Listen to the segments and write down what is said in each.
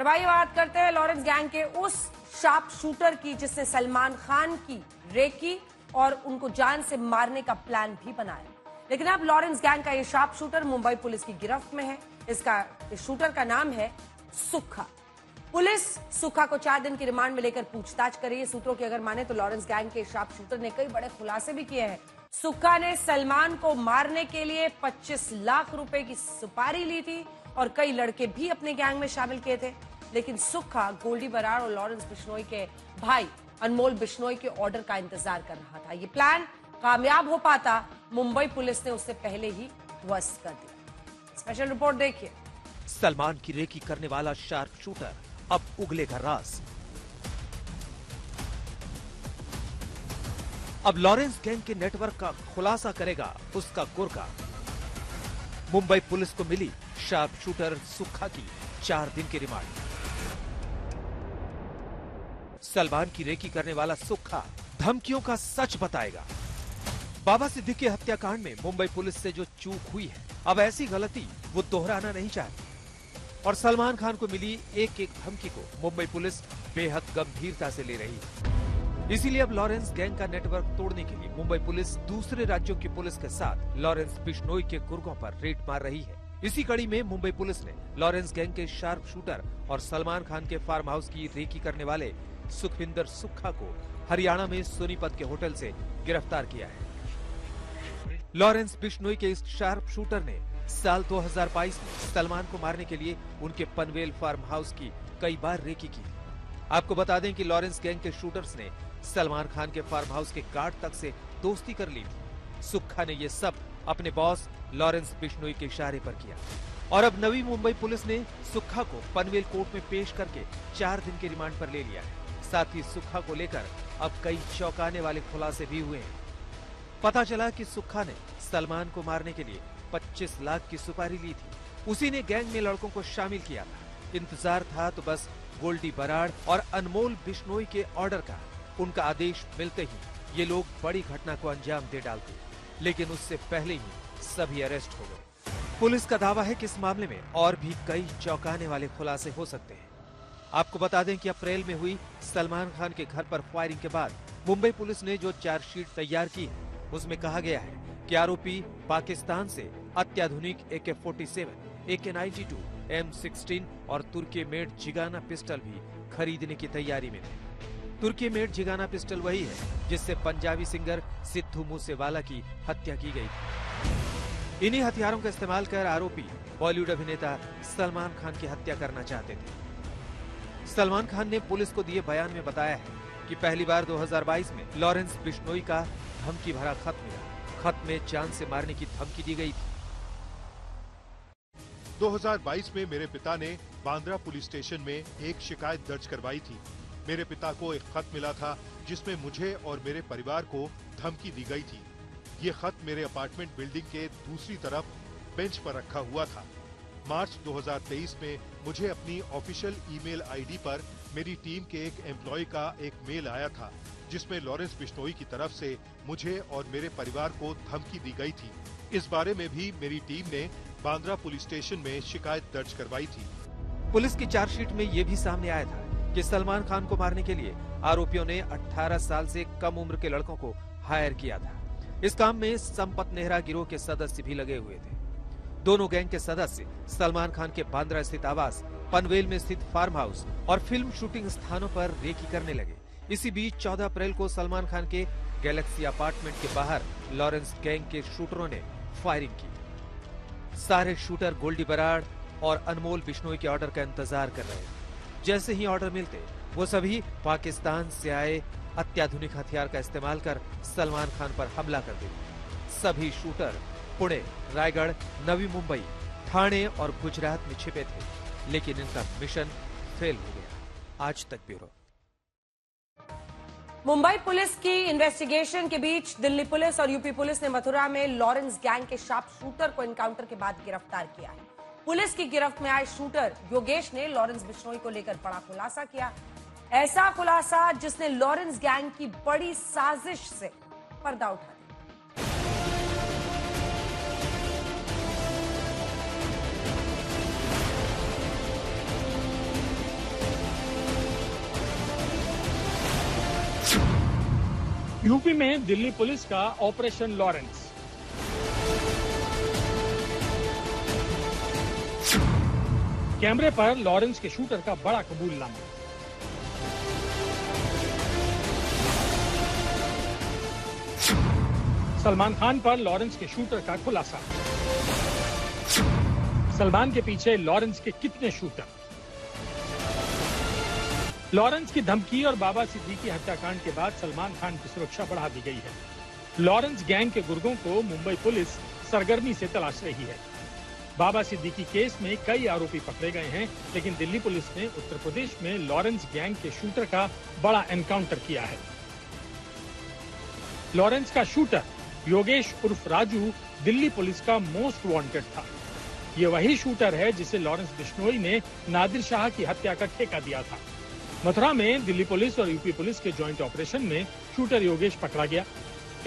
और भाई बात करते हैं लॉरेंस गैंग के उस शार्प शूटर की जिसने सलमान खान की रेकी और उनको जान से मारने का प्लान भी बनाया। लेकिन अब लॉरेंस गैंग का ये शार्प शूटर मुंबई पुलिस की गिरफ्त में है। इस शूटर का नाम है सुक्खा। पुलिस सुक्खा को 4 दिन की रिमांड में लेकर पूछताछ कर रही है। सूत्रों की अगर माने तो लॉरेंस गैंग के शार्प शूटर ने कई बड़े खुलासे भी किए हैं। सुक्खा ने सलमान को मारने के लिए 25 लाख रुपए की सुपारी ली थी और कई लड़के भी अपने गैंग में शामिल किए थे। लेकिन सुक्खा गोल्डी बराड़ और लॉरेंस बिश्नोई के भाई अनमोल बिश्नोई के ऑर्डर का इंतजार कर रहा था। ये प्लान कामयाब हो पाता मुंबई पुलिस ने उससे पहले ही ध्वस्त कर दिया। स्पेशल रिपोर्ट देखिए। सलमान की रेकी करने वाला शार्प शूटर अब उगलेगा राज। अब लॉरेंस गैंग के नेटवर्क का खुलासा करेगा उसका गुर्गा। मुंबई पुलिस को मिली शार्प शूटर सुक्खा की 4 दिन की रिमांड। सलमान की रेकी करने वाला सुक्खा धमकियों का सच बताएगा। बाबा सिद्दीकी हत्याकांड में मुंबई पुलिस से जो चूक हुई है, अब ऐसी गलती वो दोहराना नहीं चाहती और सलमान खान को मिली एक एक धमकी को मुंबई पुलिस बेहद गंभीरता से ले रही है। इसीलिए अब लॉरेंस गैंग का नेटवर्क तोड़ने के लिए मुंबई पुलिस दूसरे राज्यों की पुलिस के साथ लॉरेंस बिश्नोई के गुर्गों पर रेड मार रही है। इसी कड़ी में मुंबई पुलिस ने लॉरेंस गैंग के शार्प शूटर और सलमान खान के फार्म हाउस की रेकी करने वाले सुखविंदर सुक्खा को हरियाणा में सोनीपत के होटल से गिरफ्तार किया है। लॉरेंस बिश्नोई के इस शार्प शूटर ने साल 2022 में सलमान को मारने के लिए उनके पनवेल फार्म हाउस की कई बार रेकी की। आपको बता दें कि लॉरेंस गैंग के शूटर्स ने सलमान खान के फार्म हाउस के गार्ड तक से दोस्ती कर ली थी। सुक्खा ने ये सब अपने बॉस लॉरेंस बिश्नोई के इशारे पर किया और अब नवी मुंबई पुलिस ने सुक्खा को पनवेल कोर्ट में पेश करके 4 दिन की रिमांड पर ले लिया है। साथ ही सुक्खा को लेकर अब कई चौंकाने वाले खुलासे भी हुए हैं। पता चला कि सुक्खा ने सलमान को मारने के लिए 25 लाख की सुपारी ली थी। उसी ने गैंग में लड़कों को शामिल किया था। इंतजार था तो बस गोल्डी बराड़ और अनमोल बिश्नोई के ऑर्डर का। उनका आदेश मिलते ही ये लोग बड़ी घटना को अंजाम दे डालते, लेकिन उससे पहले ही सभी अरेस्ट हो गए। पुलिस का दावा है कि इस मामले में और भी कई चौंकाने वाले खुलासे हो सकते हैं। आपको बता दें कि अप्रैल में हुई सलमान खान के घर पर फायरिंग के बाद मुंबई पुलिस ने जो चार्जशीट तैयार की है, उसमें कहा गया है कि आरोपी पाकिस्तान से अत्याधुनिक AK-47, AK-92, M16 और तुर्की मेड जिगाना पिस्टल भी खरीदने की तैयारी में थे। तुर्की मेड जिगाना पिस्टल वही है जिससे पंजाबी सिंगर सिद्धू मूसेवाला की हत्या की गई थी। इन्हीं हथियारों का इस्तेमाल कर आरोपी बॉलीवुड अभिनेता सलमान खान की हत्या करना चाहते थे। सलमान खान ने पुलिस को दिए बयान में बताया है कि पहली बार 2022 में लॉरेंस बिश्नोई का धमकी भरा खत मिला। खत में जान से मारने की धमकी दी गई थी। 2022 में मेरे पिता ने बांद्रा पुलिस स्टेशन में एक शिकायत दर्ज करवाई थी। मेरे पिता को एक खत मिला था जिसमें मुझे और मेरे परिवार को धमकी दी गई थी। ये खत मेरे अपार्टमेंट बिल्डिंग के दूसरी तरफ बेंच पर रखा हुआ था। मार्च 2023 में मुझे अपनी ऑफिशियल ईमेल आईडी पर मेरी टीम के एक एम्प्लॉय का एक मेल आया था जिसमें लॉरेंस बिश्नोई की तरफ से मुझे और मेरे परिवार को धमकी दी गई थी। इस बारे में भी मेरी टीम ने बांद्रा पुलिस स्टेशन में शिकायत दर्ज करवाई थी। पुलिस की चार्जशीट में ये भी सामने आया था कि सलमान खान को मारने के लिए आरोपियों ने 18 साल से कम उम्र के लड़कों को हायर किया था। इस काम में संपत नेहरा गिरोह के सदस्य भी लगे हुए थे। दोनों गैंग के सदस्य सलमान खान के बांद्रा स्थित आवास, पनवेल में स्थित फार्म हाउस और फिल्म शूटिंग स्थानों पर रेकी करने लगे। इसी बीच 14 अप्रैल को सलमान खान के गैलेक्सी अपार्टमेंट के बाहर लॉरेंस गैंग के शूटरों ने फायरिंग की। सारे शूटर गोल्डी बराड़ और अनमोल बिश्नोई के ऑर्डर का इंतजार कर रहे थे। जैसे ही ऑर्डर मिलते वो सभी पाकिस्तान से आए अत्याधुनिक हथियार का इस्तेमाल कर सलमान खान पर हमला कर देते। सभी शूटर पुणे, रायगढ़, नवी मुंबई, ठाणे और गुजरात में छिपे थे, लेकिन इनका मिशन फेल हो गया। आज तक ब्यूरो। मुंबई पुलिस की इन्वेस्टिगेशन के बीच दिल्ली पुलिस और यूपी पुलिस ने मथुरा में लॉरेंस गैंग के शार्प शूटर को एनकाउंटर के बाद गिरफ्तार किया है। पुलिस की गिरफ्त में आए शूटर योगेश ने लॉरेंस बिश्नोई को लेकर बड़ा खुलासा किया। ऐसा खुलासा जिसने लॉरेंस गैंग की बड़ी साजिश से पर्दा उठा दिया। यूपी में दिल्ली पुलिस का ऑपरेशन लॉरेंस। कैमरे पर लॉरेंस के शूटर का बड़ा कबूलनामा। सलमान खान पर लॉरेंस के शूटर का खुलासा। सलमान के पीछे लॉरेंस के कितने शूटर? लॉरेंस की धमकी और बाबा सिद्दीकी हत्याकांड के बाद सलमान खान की सुरक्षा बढ़ा दी गई है। लॉरेंस गैंग के गुर्गों को मुंबई पुलिस सरगर्मी से तलाश रही है। बाबा सिद्दीकी केस में कई आरोपी पकड़े गए हैं, लेकिन दिल्ली पुलिस ने उत्तर प्रदेश में लॉरेंस गैंग के शूटर का बड़ा एनकाउंटर किया है। लॉरेंस का शूटर योगेश उर्फ राजू दिल्ली पुलिस का मोस्ट वांटेड था। ये वही शूटर है जिसे लॉरेंस बिश्नोई ने नादिर शाह की हत्या का ठेका दिया था। मथुरा में दिल्ली पुलिस और यूपी पुलिस के जॉइंट ऑपरेशन में शूटर योगेश पकड़ा गया।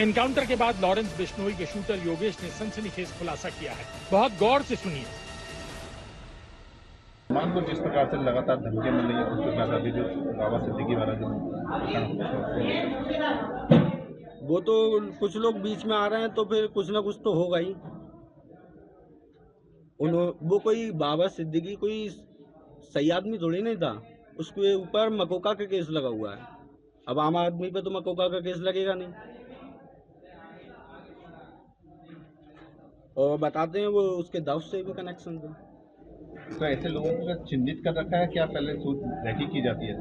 एनकाउंटर के बाद लॉरेंस बिश्नोई के शूटर योगेश ने सनसनीखेज खुलासा किया है। बहुत गौर से सुनिए। सलमान को जिस प्रकार से लगातार धमकियां मिल रही है, उस प्रकार अभी जो बाबा सिद्दीकी वाला जो वो तो कुछ लोग बीच में आ रहे हैं तो फिर कुछ ना कुछ तो होगा ही। वो कोई बाबा सिद्दीकी कोई सही आदमी थोड़ी नहीं था, उसके ऊपर मकोका का केस लगा हुआ है। अब आम आदमी पे तो मकोका का केस लगेगा नहीं। और बताते हैं वो उसके दाऊद से भी कनेक्शन थे। तो ऐसे लोगों को चिन्हित कर रखा है, क्या पहले तहकीक की जाती है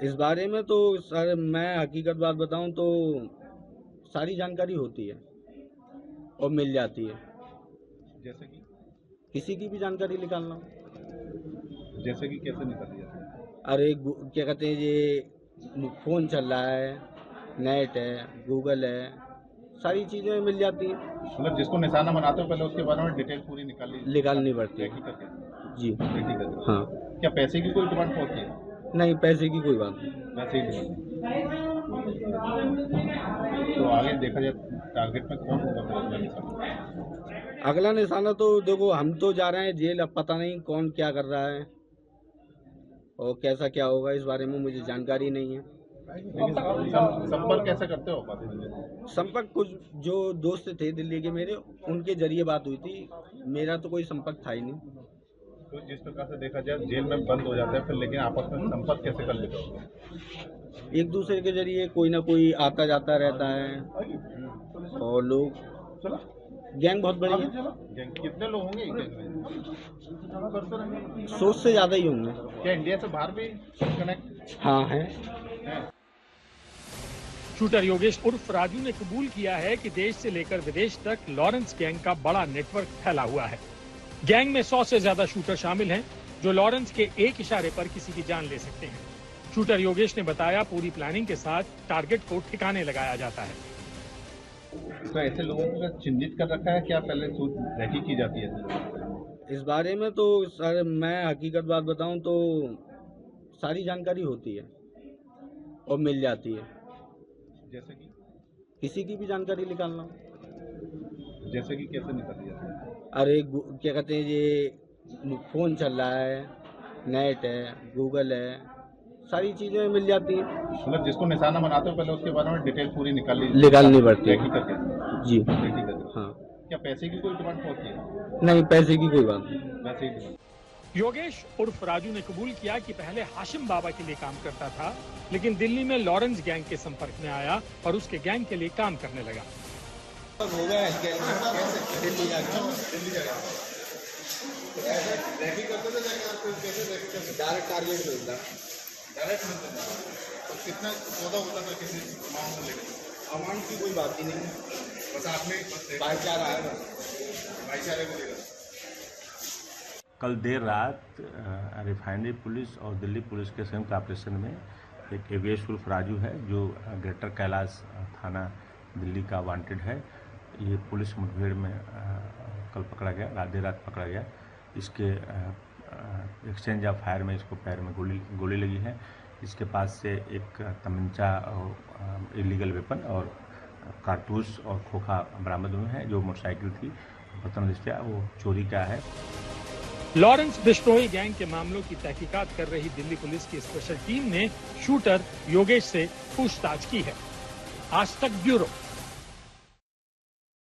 इस बारे में? तो सर मैं हकीकत बात बताऊं तो सारी जानकारी होती है और मिल जाती है। जैसे कि किसी की भी जानकारी निकालना, जैसे कि कैसे निकाली जाती है? अरे क्या कहते हैं, ये फोन चल रहा है, नेट है, गूगल है, सारी चीजें मिल जाती हैं। मतलब जिसको निशाना बनाते हो पहले उसके बारे में डिटेल पूरी निकालनी पड़ती है जी। हाँ। क्या पैसे की कोई डिमांड होती है? नहीं, पैसे की कोई बात नहीं। पैसे ही डिमांड। तो आगे देखा जाए टारगेट में कौन होगा फिर अगला निशाना? अगला निशाना तो देखो, हम तो जा रहे हैं जेल, अब पता नहीं कौन क्या कर रहा है और कैसा क्या होगा, इस बारे में मुझे जानकारी नहीं है। संपर्क कैसे करते हो? संपर्क कुछ जो दोस्त थे दिल्ली के मेरे, उनके जरिए बात हुई थी। मेरा तो कोई संपर्क था ही नहीं। तो जिस प्रकार से देखा जाए जेल में बंद हो जाता है फिर, लेकिन आपस में संपर्क कैसे कर लेते हो? एक दूसरे के जरिए कोई ना कोई आता जाता रहता है। और लोग गैंग बहुत बड़ी है। कितने लोग होंगे गैंग में? 100 से ज्यादा ही होंगे। क्या इंडिया से बाहर भी कनेक्ट? हाँ है। शूटर योगेश उर्फ राजू ने कबूल किया है कि देश से लेकर विदेश तक लॉरेंस गैंग का बड़ा नेटवर्क फैला हुआ है। गैंग में 100 से ज्यादा शूटर शामिल हैं, जो लॉरेंस के एक इशारे पर किसी की जान ले सकते हैं। शूटर योगेश ने बताया, पूरी प्लानिंग के साथ टारगेट को ठिकाने लगाया जाता है। तो ऐसे लोगों को चिन्हित कर रखा है, क्या पहले तहकीक की जाती है? इस बारे में तो सर मैं हकीकत बात बताऊं तो सारी जानकारी होती है और मिल जाती है। जैसे कि किसी की भी जानकारी निकालना, जैसे कि कैसे निकाली जाती है? अरे क्या कहते हैं, ये फोन चल रहा है, नेट है, गूगल है, सारी चीजें मिल जाती हैं। मतलब जिसको निशाना बनाते हो पहले उसके बारे में डिटेल पूरी निकालनी पड़ती है जी। हाँ। क्या पैसे की कोई डिमांड होती है? नहीं, पैसे की कोई बात नहीं। पैसे ही डिमांड। योगेश उर्फ राजू ने कबूल किया कि पहले हाशिम बाबा के लिए काम करता था, लेकिन दिल्ली में लॉरेंस गैंग के संपर्क में आया और उसके गैंग के लिए काम करने लगा। टारगेट मिलता डायरेक्ट तो कितना पौधा होता था किसी अमाउंट को लेकर? अमाउंट की कोई बात ही नहीं, बस आपने भाईचारा है, भाईचारे को लेकर। कल देर रात रिफाइनरी पुलिस और दिल्ली पुलिस के संयुक्त ऑपरेशन में एक योगेश उर्फ राजू है, जो ग्रेटर कैलाश थाना दिल्ली का वांटेड है। ये पुलिस मुठभेड़ में कल पकड़ा गया, देर रात पकड़ा गया। इसके एक्सचेंज ऑफ फायर में इसको पैर में गोली लगी है। इसके पास से एक तमंचा और इलीगल वेपन और कारतूस और खोखा बरामद हुए हैं। जो मोटरसाइकिल थी प्रथम दृष्टया वो चोरी का है। लॉरेंस बिश्नोई गैंग के मामलों की तहकीकात कर रही दिल्ली पुलिस की स्पेशल टीम ने शूटर योगेश से पूछताछ की है। आज तक ब्यूरो।